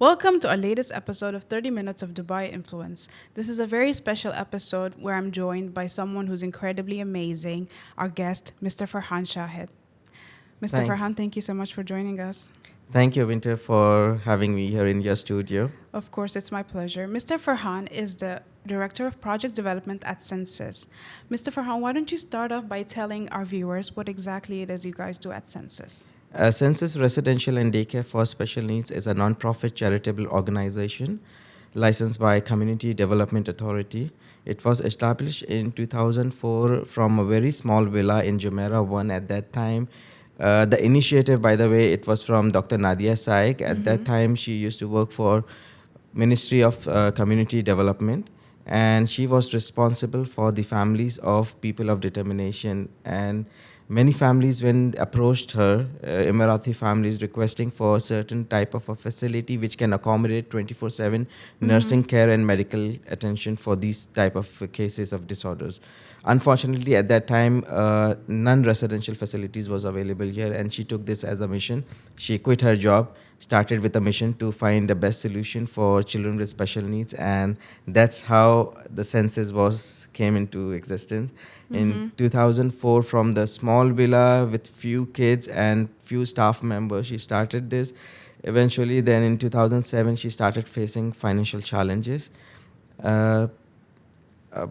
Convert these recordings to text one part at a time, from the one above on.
Welcome to our latest episode of 30 Minutes of Dubai Influence. This is a very special episode where I'm joined by someone who's incredibly amazing, our guest, Mr. Farhan Shahid. Mr. Thank, Farhan, thank you so much for joining us. thank you, Winter, for having me here in your studio. Of course, it's my pleasure. Mr. Farhan is the Director of Project Development at Census. Mr. Farhan, why don't you start off by telling our viewers what exactly it is you guys do at Census? Census Residential and Daycare for Special Needs is a non-profit charitable organization licensed by Community Development Authority. It was established in 2004 from a very small villa in Jumeirah 1 at that time. The initiative, by the way, it was from Dr. Nadia Saik. At that time, she used to work for Ministry of Community Development, and she was responsible for the families of people of determination. And many families, when approached her, Emirati families requesting for a certain type of a facility which can accommodate 24/7 nursing care and medical attention for these type of cases of disorders. Unfortunately, at that time, non-residential facilities was available here, and she took this as a mission. She quit her job, started with a mission to find the best solution for children with special needs, and that's how the census was came into existence. In 2004, from the small villa with few kids and few staff members, she started this. Eventually, then in 2007, she started facing financial challenges. Uh,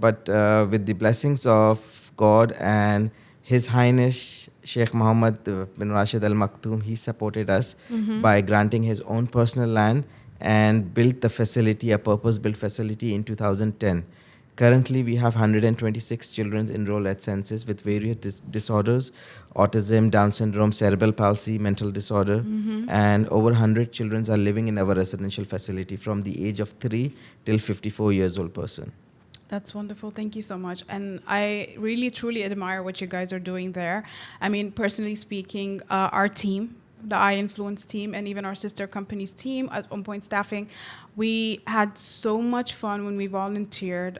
but with the blessings of God and His Highness Sheikh Mohammed bin Rashid Al Maktoum, he supported us by granting his own personal land and built the facility, a purpose-built facility in 2010. Currently, we have 126 children enrolled at Census with various disorders: autism, Down syndrome, cerebral palsy, mental disorder, and over 100 children are living in our residential facility from the age of 3 till 54 years old person. That's wonderful. Thank you so much. And I really, truly admire what you guys are doing there. I mean, personally speaking, our team, the Eye Influence team, and even our sister company's team at OnPoint Staffing, we had so much fun when we volunteered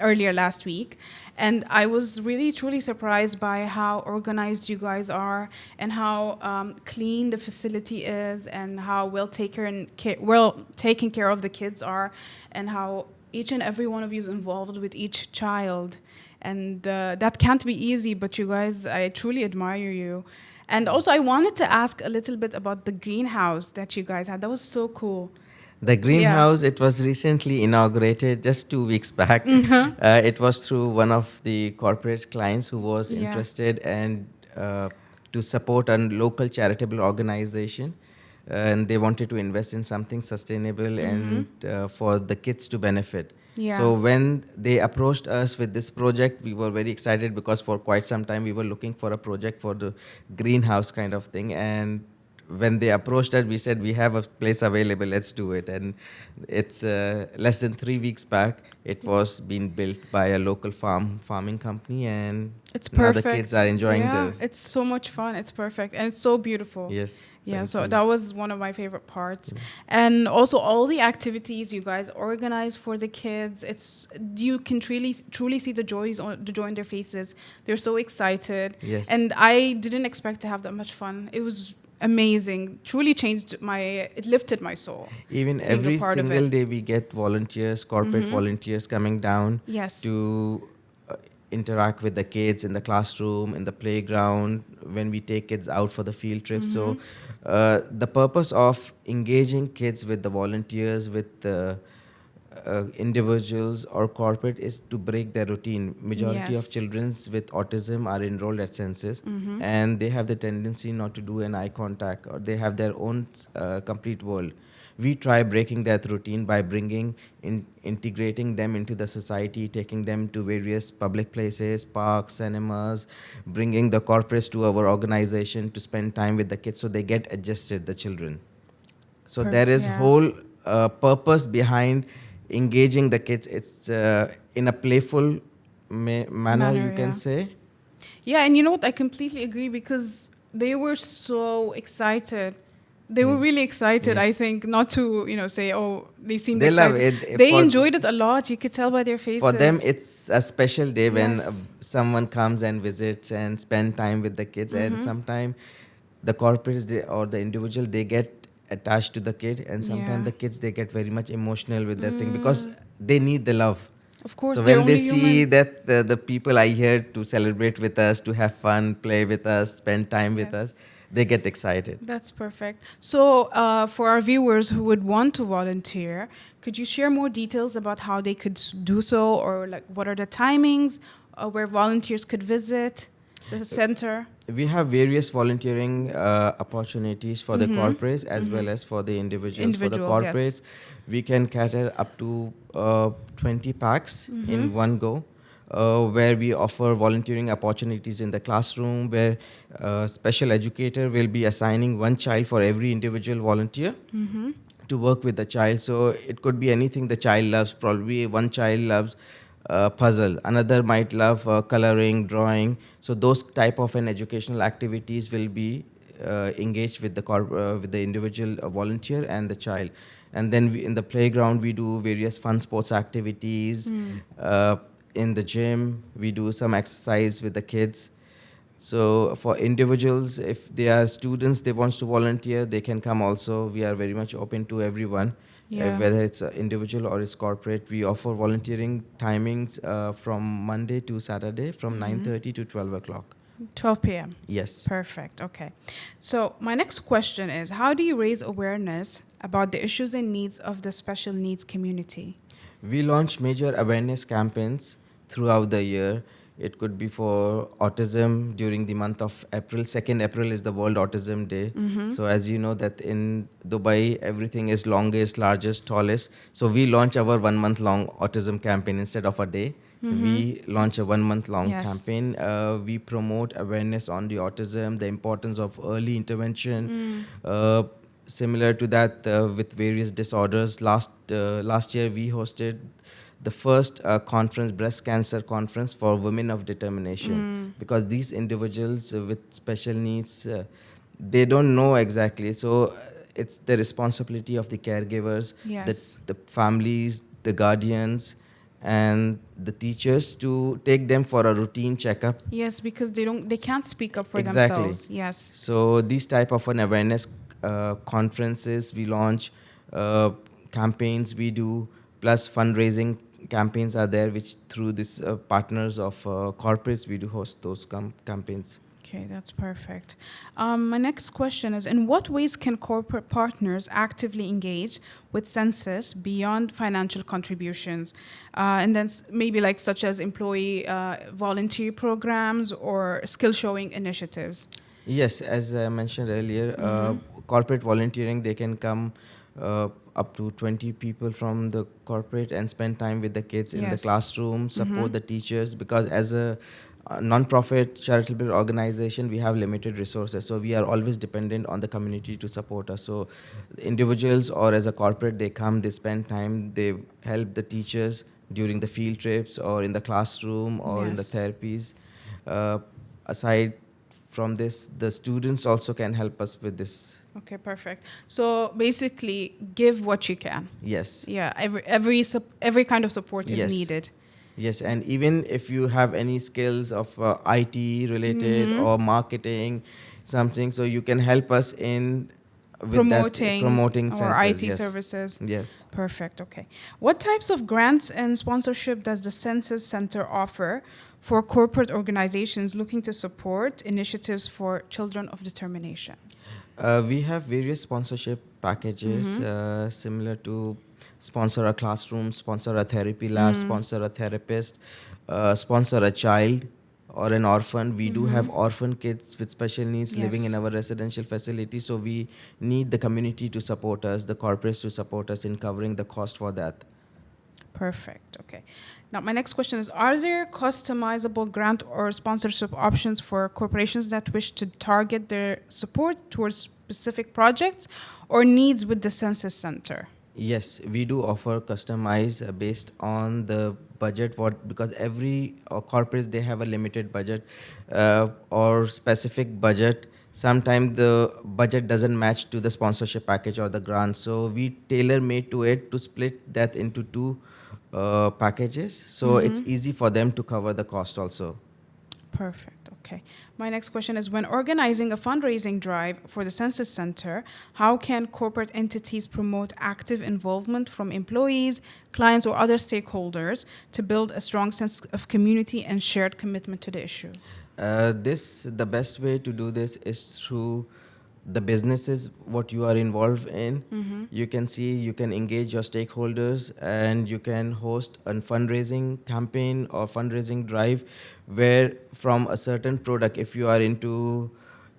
earlier last week. And I was really, truly surprised by how organized you guys are and how clean the facility is and how well taken care of the kids are and how each and every one of you is involved with each child. And that can't be easy, but you guys, I truly admire you. And also, I wanted to ask a little bit about the greenhouse that you guys had. That was so cool. The Yeah. greenhouse, it was recently inaugurated just 2 weeks back. It was through one of the corporate clients who was Yeah. interested and to support a local charitable organization. And they wanted to invest in something sustainable and for the kids to benefit. Yeah. So when they approached us with this project, we were very excited because for quite some time we were looking for a project for the greenhouse kind of thing. And when they approached us, we said we have a place available, let's do it. And it's less than 3 weeks back, it was being built by a local farming company, and It's now perfect. the kids are enjoying Yeah, the it's so much fun. It's perfect. And it's so beautiful. yes. Yeah, thank so you. that was one of my favorite parts. And also all the activities you guys organize for the kids, it's you can truly see the joy in their faces. They're so excited. Yes. And I didn't expect to have that much fun. It was amazing. Truly it lifted my soul. Even being a every part of single it. day we get volunteers, corporate volunteers coming down Yes. to interact with the kids in the classroom, in the playground, when we take kids out for the field trip. So the purpose of engaging kids with the volunteers, with individuals or corporate, is to break their routine. Majority Yes. of children with autism are enrolled at Census, and they have the tendency not to do an eye contact, or they have their own complete world. We try breaking that routine by integrating them into the society, taking them to various public places, parks, cinemas, bringing the corporates to our organization to spend time with the kids so they get adjusted, the children. So there is Yeah. whole purpose behind engaging the kids. It's in a playful manner, you can Yeah. say. Yeah, and you know what? I completely agree because they were so excited. They were really excited, Yes. I think, not to, say, oh, they seemed They love excited. it. They enjoyed it a lot. You could tell by their faces. For them, it's a special day when Yes. someone comes and visits and spend time with the kids. And sometimes the corporates or the individual, they get attached to the kid, and sometimes Yeah. the kids, they get very much emotional with that thing because they need the love. Of course, So they're when they only see human. that the people are here to celebrate with us, to have fun, play with us, spend time with us, Yes. they get excited. That's perfect. So, for our viewers who would want to volunteer, could you share more details about how they could do so, or like what are the timings, where volunteers could visit the center? We have various volunteering opportunities for the corporates as well as for the individuals. For the Individuals, yes. corporates, we can cater up to 20 packs in one go. Where we offer volunteering opportunities in the classroom, where special educator will be assigning one child for every individual volunteer to work with the child. So it could be anything the child loves. Probably one child loves puzzle, another might love coloring, drawing. So those type of an educational activities will be engaged with with the individual volunteer and the child. And then in the playground, we do various fun sports activities. In the gym, we do some exercise with the kids. So for individuals, if they are students, they want to volunteer, they can come also. We are very much open to everyone, Yeah. whether it's individual or it's corporate. We offer volunteering timings from Monday to Saturday from 9:30 to 12 o'clock. 12 p.m. Yes. Perfect. Okay. So, my next question is, how do you raise awareness about the issues and needs of the special needs community? We launch major awareness campaigns throughout the year. It could be for autism during the month of April. 2nd April is the World Autism Day. So as you know that in Dubai, everything is longest, largest, tallest. So we launch our 1 month long autism campaign instead of a day. We launch a 1 month long Yes. campaign. We promote awareness on the autism, the importance of early intervention. Similar to that with various disorders. Last year we hosted the first conference, breast cancer conference for women of determination, because these individuals with special needs, they don't know exactly. So it's the responsibility of the caregivers, Yes. the families, the guardians, and the teachers to take them for a routine checkup. Yes, because they can't speak up for Exactly. themselves. Yes. So these type of an awareness conferences we launch, campaigns we do, plus fundraising campaigns are there, which through this partners of corporates we do host those campaigns. Okay, that's perfect. My next question is, in what ways can corporate partners actively engage with census beyond financial contributions? And then maybe like such as employee volunteer programs or skill showing initiatives. Yes, as I mentioned earlier, corporate volunteering, they can come up to 20 people from the corporate and spend time with the kids in the Yes. classroom, support the teachers, because as a non-profit charitable organization, we have limited resources. So we are always dependent on the community to support us. So individuals or as a corporate, they come, they spend time, they help the teachers during the field trips or in the classroom or in the Yes. therapies. Aside from this, the students also can help us with this. Okay, perfect. So basically, give what you can. Yes. Yeah, every kind of support is Yes. needed. Yes, and even if you have any skills of IT related or marketing, something, so you can help us in with promoting our census. IT Yes. services. Yes. Perfect. Okay. What types of grants and sponsorship does the Census Center offer for corporate organizations looking to support initiatives for children of determination? We have various sponsorship packages similar to sponsor a classroom, sponsor a therapy lab, sponsor a therapist, sponsor a child or an orphan. We do have orphan kids with special needs living in Yes. our residential facility. So we need the community to support us, the corporates to support us in covering the cost for that. Perfect. Okay. Now, my next question is, are there customizable grant or sponsorship options for corporations that wish to target their support towards specific projects or needs with the Census Center? Yes, we do offer customize based on the budget. What, because every corporates, they have a limited budget or specific budget. Sometimes the budget doesn't match to the sponsorship package or the grant. So we tailor made to it to split that into two packages. So it's easy for them to cover the cost also. Perfect. Okay. My next question is, when organizing a fundraising drive for the Census Center, how can corporate entities promote active involvement from employees, clients, or other stakeholders to build a strong sense of community and shared commitment to the issue? The best way to do this is through the businesses what you are involved in. You can see, you can engage your stakeholders, and you can host a fundraising campaign or fundraising drive where from a certain product, if you are into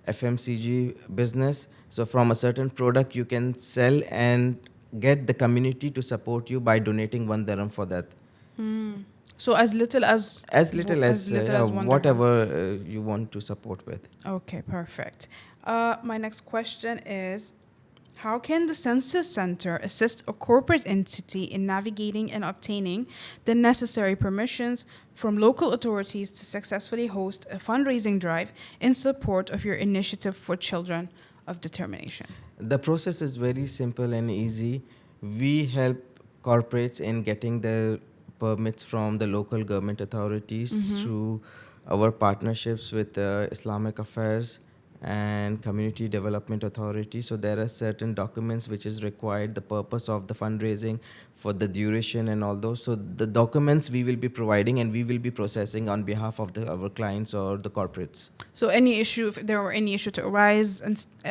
FMCG business, so from a certain product you can sell and get the community to support you by donating 1 dirham for that. So as little as As little as yeah, one dirham. whatever you want to support with. Okay, perfect. My next question is, how can the Census Center assist a corporate entity in navigating and obtaining the necessary permissions from local authorities to successfully host a fundraising drive in support of your initiative for children of determination? The process is very simple and easy. We help corporates in getting the permits from the local government authorities through our partnerships with Islamic Affairs and Community Development Authority. So there are certain documents which is required, the purpose of the fundraising, for the duration and all those. So the documents we will be providing and we will be processing on behalf of our clients or the corporates. So any issue, if there were any issue to arise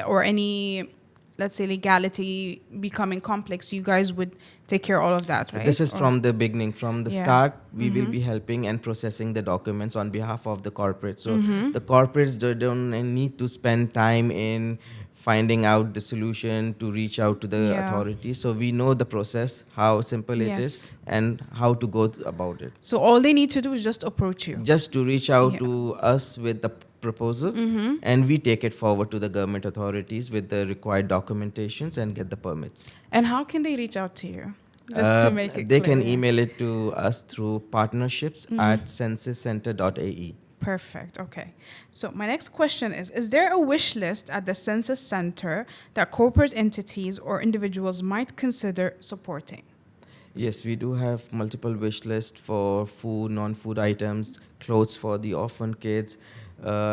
or any, let's say, legality becoming complex, you guys would take care of all of that, right? This is from the beginning. From the Yeah. start, we will be helping and processing the documents on behalf of the corporate. So the corporates don't need to spend time in finding out the solution to reach out to the Yeah. authority. So we know the process, how simple it is, Yes. and how to go about it. So all they need to do is just approach you. Just to reach out Yeah. to us with the proposal, and we take it forward to the government authorities with the required documentations and get the permits. And how can they reach out to you? Just to make it They clear. can email it to us through partnerships at censuscenter.ae. Perfect. Okay. So my next question is there a wish list at the Census Center that corporate entities or individuals might consider supporting? Yes, we do have multiple wish lists for food, non-food items, clothes for the orphan kids.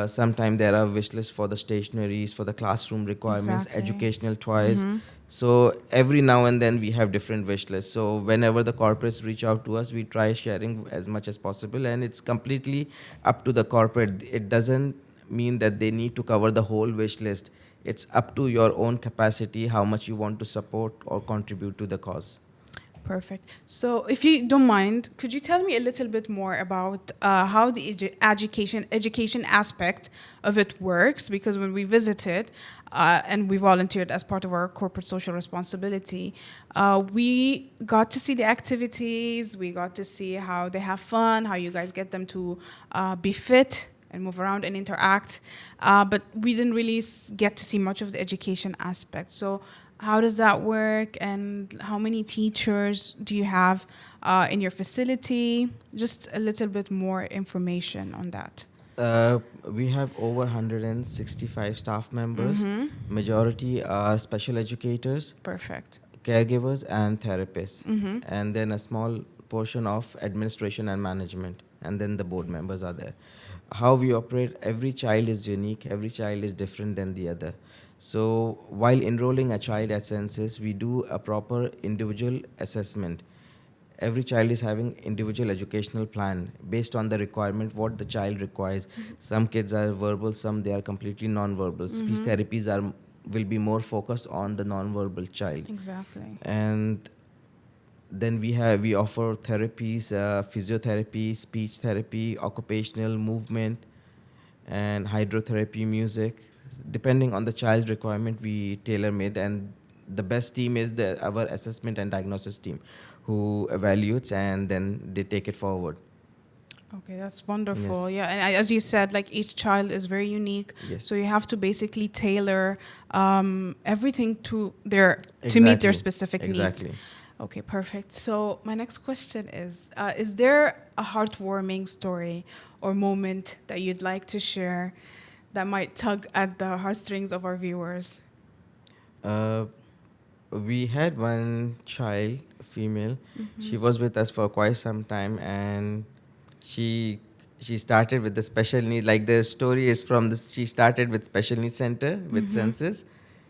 Sometimes there are wish lists for the stationaries, for the classroom requirements, Exactly. educational toys. So every now and then we have different wish lists. So whenever the corporates reach out to us, we try sharing as much as possible, and it's completely up to the corporate. It doesn't mean that they need to cover the whole wish list. It's up to your own capacity, how much you want to support or contribute to the cause. Perfect. So, if you don't mind, could you tell me a little bit more about how the education aspect of it works? Because when we visited and we volunteered as part of our corporate social responsibility, we got to see the activities. We got to see how they have fun, how you guys get them to be fit and move around and interact. But we didn't really get to see much of the education aspect. So, how does that work, and how many teachers do you have in your facility? Just a little bit more information on that. We have over 165 staff members. Majority are special educators, Perfect. caregivers, and therapists. And then a small portion of administration and management. And then the board members are there. How we operate, every child is unique, every child is different than the other. So while enrolling a child at census, we do a proper individual assessment. Every child is having individual educational plan based on the requirement, what the child requires. Some kids are verbal, some they are completely non-verbal. Speech therapies will be more focused on the non-verbal child. Exactly. And then we offer therapies, physiotherapy, speech therapy, occupational movement, and hydrotherapy, music. Depending on the child's requirement, we tailor made. And the best team is our assessment and diagnosis team, who evaluates and then they take it forward. Okay, that's wonderful. Yes. Yeah, and as you said, like each child is very unique. Yes. So you have to basically tailor everything to to meet their specific needs. Exactly. Okay, perfect. So my next question is there a heartwarming story or moment that you'd like to share that might tug at the heartstrings of our viewers? We had one child, female. She was with us for quite some time, and she she started with the special need. Like the story is from this. She started with special needs center with census.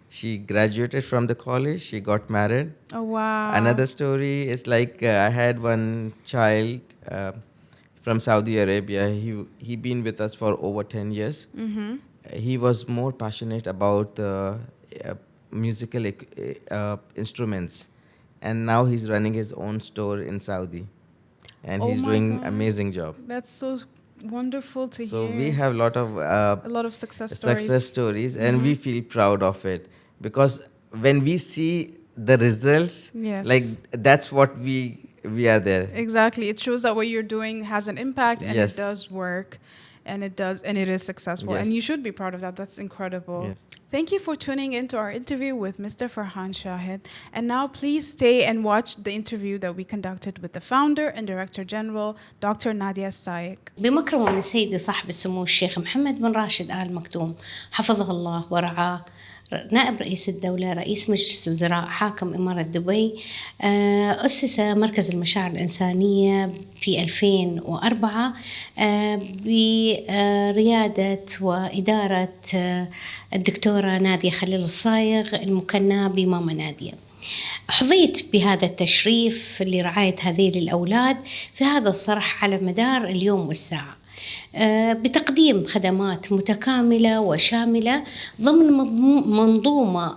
She graduated from the college. She got married. Oh, wow. Another story is like I had one child from Saudi Arabia. He been with us for over 10 years. He was more passionate about musical instruments, and now he's running his own store in Saudi, and Oh he's my doing God. amazing job. That's so wonderful to So hear. we have a lot of success stories, and we feel proud of it, because when we see the results, Yes. like that's what we are there. Exactly. It shows that what you're doing has an impact, and Yes. it does work, and it is successful. And Yes. you should be proud of that. That's incredible. Yes. Thank you for tuning into our interview with Mr. Farhan Shahid. And now please stay and watch the interview that we conducted with the founder and Director General, Dr. Nadia Saik. بمكرمة من سيدي صاحب السمو الشيخ محمد بن راشد آل مكتوم حفظه الله ورعاه، نائب رئيس الدولة، رئيس مجلس الوزراء، حاكم إمارة دبي، أسس مركز المشاعر الإنسانية في 2004 بريادة وإدارة الدكتورة نادية خليل الصايغ المكنى بماما نادية. حظيت بهذا التشريف لرعاية هذه الأولاد في هذا الصرح على مدار اليوم والساعة، بتقديم خدمات متكاملة وشاملة ضمن منظومة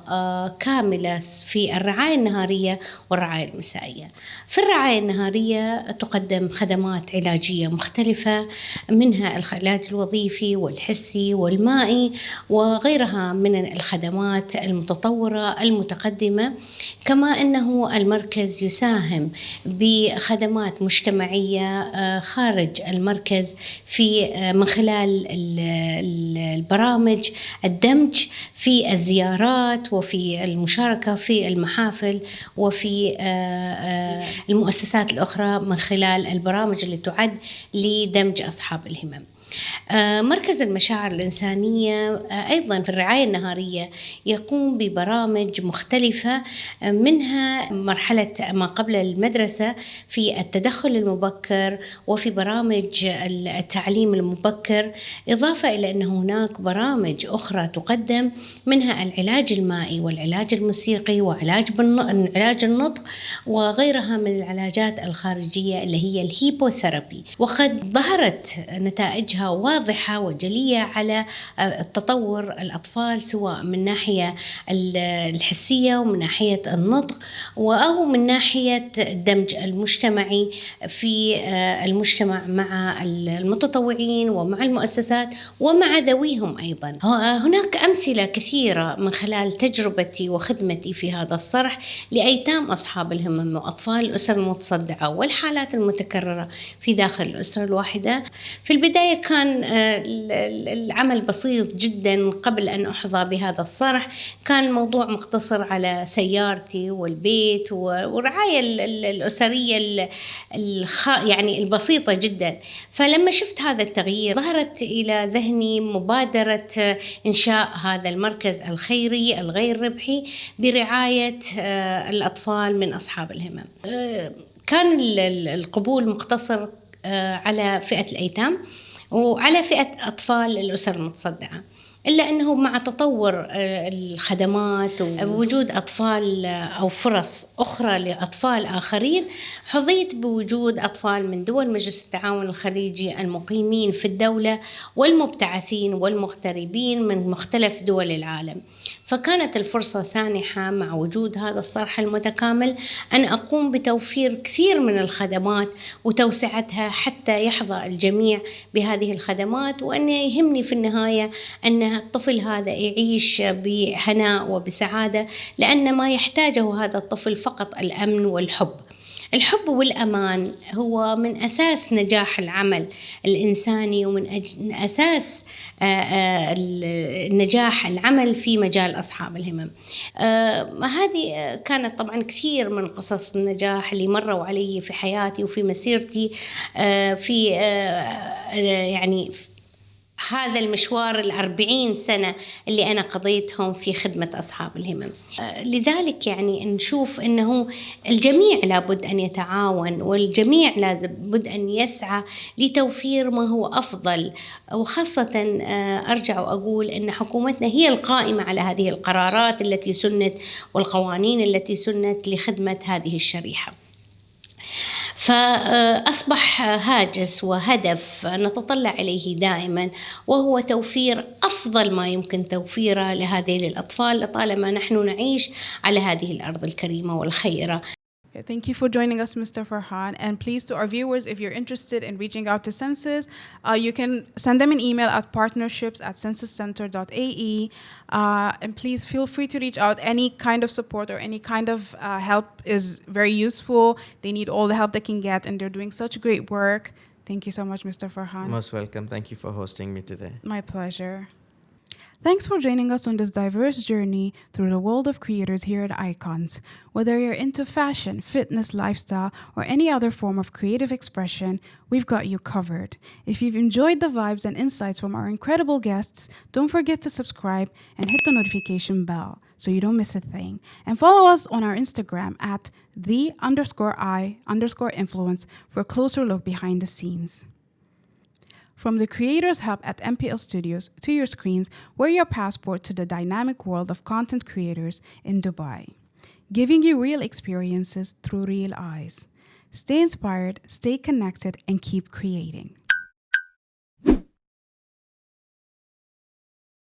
كاملة في الرعاية النهارية والرعاية المسائية. في الرعاية النهارية تقدم خدمات علاجية مختلفة، منها العلاج الوظيفي والحسي والمائي وغيرها من الخدمات المتطورة المتقدمة. كما أنه المركز يساهم بخدمات مجتمعية خارج المركز في من خلال البرامج، الدمج في الزيارات وفي المشاركة في المحافل وفي المؤسسات الأخرى من خلال البرامج اللي تعد لدمج أصحاب الهمم. مركز المشاعر الإنسانية أيضاً في الرعاية النهارية يقوم ببرامج مختلفة، منها مرحلة ما قبل المدرسة في التدخل المبكر وفي برامج التعليم المبكر، إضافة إلى أن هناك برامج أخرى تقدم، منها العلاج المائي والعلاج الموسيقي وعلاج النطق وغيرها من العلاجات الخارجية اللي هي الهيبوثيرابي. وقد ظهرت نتائجها واضحة وجلية على التطور الأطفال، سواء من ناحية الحسية ومن ناحية النطق أو من ناحية الدمج المجتمعي في المجتمع مع المتطوعين ومع المؤسسات ومع ذويهم أيضا. هناك أمثلة كثيرة من خلال تجربتي وخدمتي في هذا الصرح لأيتام أصحاب الهمم وأطفال الأسر المتصدعة والحالات المتكررة في داخل الأسرة الواحدة. في البداية كان العمل بسيط جدا قبل أن أحظى بهذا الصرح، كان الموضوع مقتصر على سيارتي والبيت والرعاية الأسرية يعني البسيطة جدا. فلما شفت هذا التغيير ظهرت إلى ذهني مبادرة إنشاء هذا المركز الخيري الغير ربحي برعاية الأطفال من أصحاب الهمم. كان القبول مقتصر على فئة الأيتام وعلى فئة أطفال الأسر المتصدعة، إلا أنه مع تطور الخدمات ووجود أطفال أو فرص أخرى لأطفال آخرين، حظيت بوجود أطفال من دول مجلس التعاون الخليجي المقيمين في الدولة والمبتعثين والمغتربين من مختلف دول العالم. فكانت الفرصة سانحة مع وجود هذا الصرح المتكامل أن أقوم بتوفير كثير من الخدمات وتوسعتها حتى يحظى الجميع بهذه الخدمات، وأن يهمني في النهاية أن الطفل هذا يعيش بهناء وبسعادة، لأن ما يحتاجه هذا الطفل فقط الأمن والحب. الحب والأمان هو من أساس نجاح العمل الإنساني ومن أساس نجاح العمل في مجال أصحاب الهمم. هذه كانت طبعا كثير من قصص النجاح اللي مروا علي في حياتي وفي مسيرتي في يعني هذا المشوار 40 سنة اللي أنا قضيتهم في خدمة أصحاب الهمم. لذلك يعني نشوف أنه الجميع لابد أن يتعاون، والجميع لابد أن يسعى لتوفير ما هو أفضل، وخاصة أرجع وأقول أن حكومتنا هي القائمة على هذه القرارات التي سنت والقوانين التي سنت لخدمة هذه الشريحة. فأصبح هاجس وهدف نتطلع إليه دائما، وهو توفير أفضل ما يمكن توفيره لهذه الأطفال لطالما نحن نعيش على هذه الأرض الكريمة والخيرة. Okay, thank you for joining us, Mr. Farhan. And please, to our viewers, if you're interested in reaching out to Census, you can send them an email at partnerships@censuscenter.ae. And please feel free to reach out. Any kind of support or any kind of help is very useful. They need all the help they can get, and they're doing such great work. Thank you so much, Mr. Farhan. Most welcome. Thank you for hosting me today. My pleasure. Thanks for joining us on this diverse journey through the world of creators here at EYECONS. Whether you're into fashion, fitness, lifestyle, or any other form of creative expression, we've got you covered. If you've enjoyed the vibes and insights from our incredible guests, don't forget to subscribe and hit the notification bell so you don't miss a thing. And follow us on our Instagram at @the_I_influence for a closer look behind the scenes. From the Creators Hub at MPL Studios to your screens, we're your passport to the dynamic world of content creators in Dubai, giving you real experiences through real eyes. Stay inspired, stay connected, and keep creating.